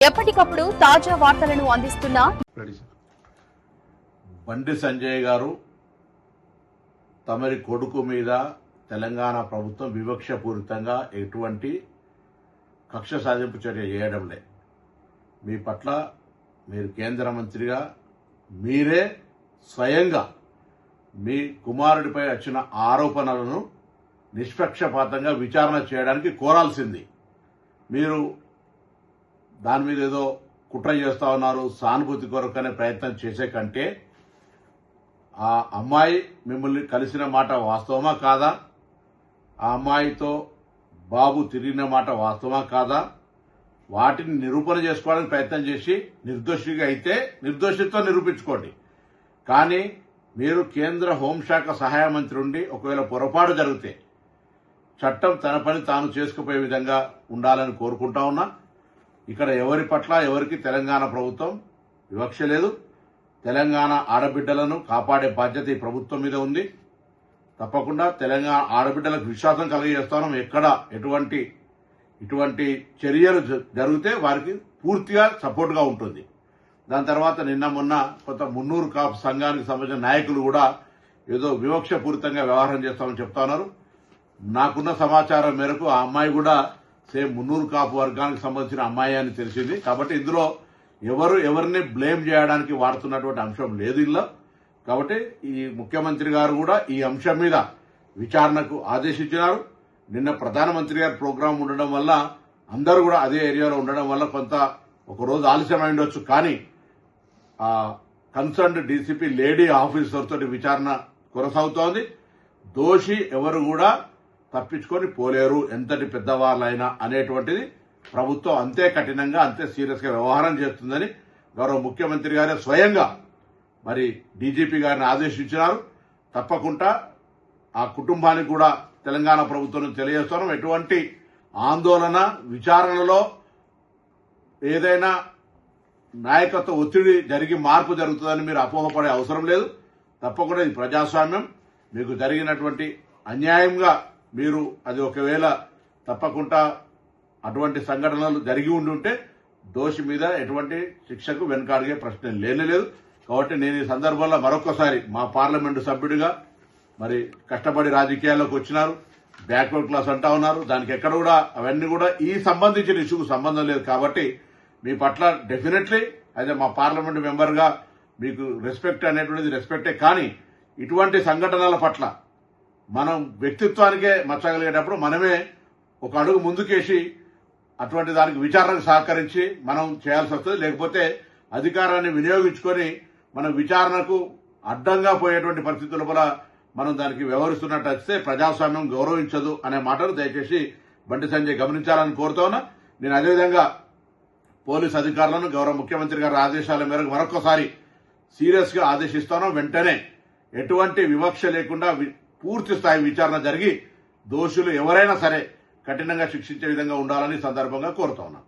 ఎప్పటికప్పుడు తాజా వార్తలను అందిస్తున్న బండి సంజయ్ గారు తమరి కొడుకు మీద తెలంగాణ ప్రభుత్వం వివక్షపూరితంగా ఎటువంటి కక్ష సాధింపు చర్య చేయడంలే. మీ పట్ల మీరు కేంద్ర మంత్రిగా మీరే స్వయంగా మీ కుమారుడిపై వచ్చిన ఆరోపణలను నిష్పక్షపాతంగా విచారణ చేయడానికి కోరాల్సింది. మీరు దాని మీద ఏదో కుట్ర చేస్తా ఉన్నారు, సానుభూతి కొరకనే ప్రయత్నం చేసే కంటే ఆ అమ్మాయి మిమ్మల్ని కలిసిన మాట వాస్తవమా కాదా, ఆ అమ్మాయితో బాబు తిరిగిన మాట వాస్తవమా కాదా, వాటిని నిరూపణ చేసుకోవడానికి ప్రయత్నం చేసి నిర్దోషిగా అయితే నిర్దోషిత్వం నిరూపించుకోండి. కానీ మీరు కేంద్ర హోంశాఖ సహాయ మంత్రి ఉండి ఒకవేళ పొరపాటు జరిగితే చట్టం తన పని తాను చేసుకుపోయే విధంగా ఉండాలని కోరుకుంటా ఉన్నా. ఇక్కడ ఎవరి పట్ల ఎవరికి తెలంగాణ ప్రభుత్వం వివక్ష లేదు. తెలంగాణ ఆడబిడ్డలను కాపాడే బాధ్యత ఈ ప్రభుత్వం మీద ఉంది. తప్పకుండా తెలంగాణ ఆడబిడ్డలకు విశ్వాసం కలిగజేస్తాం. ఎక్కడ ఇటువంటి చర్యలు జరిగితే వారికి పూర్తిగా సపోర్ట్గా ఉంటుంది. దాని తర్వాత నిన్న మొన్న కొంత మున్నూరు కాపు సంఘానికి సంబంధించిన నాయకులు కూడా ఏదో వివక్షపూరితంగా వ్యవహారం చేస్తామని చెప్తా ఉన్నారు. నాకున్న సమాచారం మేరకు ఆ అమ్మాయి కూడా సేమ్ మున్నూరు కాపు వర్గానికి సంబంధించిన అమ్మాయి అని తెలిసింది. కాబట్టి ఇందులో ఎవరిని బ్లేమ్ చేయడానికి వాడుతున్నటువంటి అంశం లేదు ఇందులో. కాబట్టి ఈ ముఖ్యమంత్రి గారు కూడా ఈ అంశం మీద విచారణకు ఆదేశించినారు. నిన్న ప్రధానమంత్రి గారి ప్రోగ్రాం ఉండడం వల్ల అందరూ కూడా అదే ఏరియాలో ఉండడం వల్ల కొంత ఒక రోజు ఆలస్యమై ఉండొచ్చు. కానీ ఆ కన్సర్న్డ్ డీసీపీ లేడీ ఆఫీసర్ తోటి విచారణ కొనసాగుతోంది. దోషి ఎవరు కూడా తప్పించుకొని పోలేరు, ఎంతటి పెద్దవాళ్ళైనా అనేటువంటిది ప్రభుత్వం అంతే కఠినంగా అంతే సీరియస్ గా వ్యవహారం చేస్తుందని గౌరవ ముఖ్యమంత్రి గారే స్వయంగా మరి డీజీపీ గారిని ఆదేశించినారు. తప్పకుండా ఆ కుటుంబానికి కూడా తెలంగాణ ప్రభుత్వం తెలియజేస్తున్నాం. ఎటువంటి ఆందోళన విచారణలో ఏదైనా నాయకత్వ ఒత్తిడి జరిగి మార్పు జరుగుతుందని మీరు అపోహపడే అవసరం లేదు. తప్పకుండా ఇది ప్రజాస్వామ్యం. మీకు జరిగినటువంటి అన్యాయంగా మీరు అది ఒకవేళ తప్పకుండా అటువంటి సంఘటనలు జరిగి ఉండుంటే దోషి మీద ఎటువంటి శిక్షకు వెనుకాడిగే ప్రశ్న లేనేలేదు. కాబట్టి నేను ఈ సందర్భంలో మరొకసారి మా పార్లమెంటు సభ్యుడిగా మరి కష్టపడి రాజకీయాల్లోకి వచ్చినారు, బ్యాక్వర్డ్ క్లాస్ అంటా ఉన్నారు. దానికి ఎక్కడ కూడా అవన్నీ కూడా ఈ సంబంధించిన ఇష్యూకు సంబంధం లేదు. కాబట్టి మీ పట్ల డెఫినెట్లీ అదే మా పార్లమెంటు మెంబర్గా మీకు రెస్పెక్ట్ అనేటువంటిది రెస్పెక్టే. కానీ ఇటువంటి సంఘటనల పట్ల మనం వ్యక్తిత్వానికే మచ్చగలిగేటప్పుడు మనమే ఒక అడుగు ముందుకేసి అటువంటి దానికి విచారణకు సహకరించి మనం చేయాల్సి వస్తుంది. లేకపోతే అధికారాన్ని వినియోగించుకొని మనం విచారణకు అడ్డంగా పోయేటువంటి పరిస్థితుల వల్ల మనం దానికి వ్యవహరిస్తున్నట్టు వస్తే ప్రజాస్వామ్యం గౌరవించదు అనే మాటను దయచేసి బండి సంజయ్ గమనించాలని కోరుతా ఉన్నా. నేను అదేవిధంగా పోలీసు అధికారులను గౌరవ ముఖ్యమంత్రి గారి ఆదేశాల మేరకు మరొకసారి సీరియస్ గా ఆదేశిస్తాను. వెంటనే ఎటువంటి వివక్ష లేకుండా పూర్తి స్థాయి విచారణ జరిగి దోషులు ఎవరైనా సరే కఠినంగా శిక్షించే విధంగా ఉండాలని సందర్భంగా కోరుతా ఉన్నాను.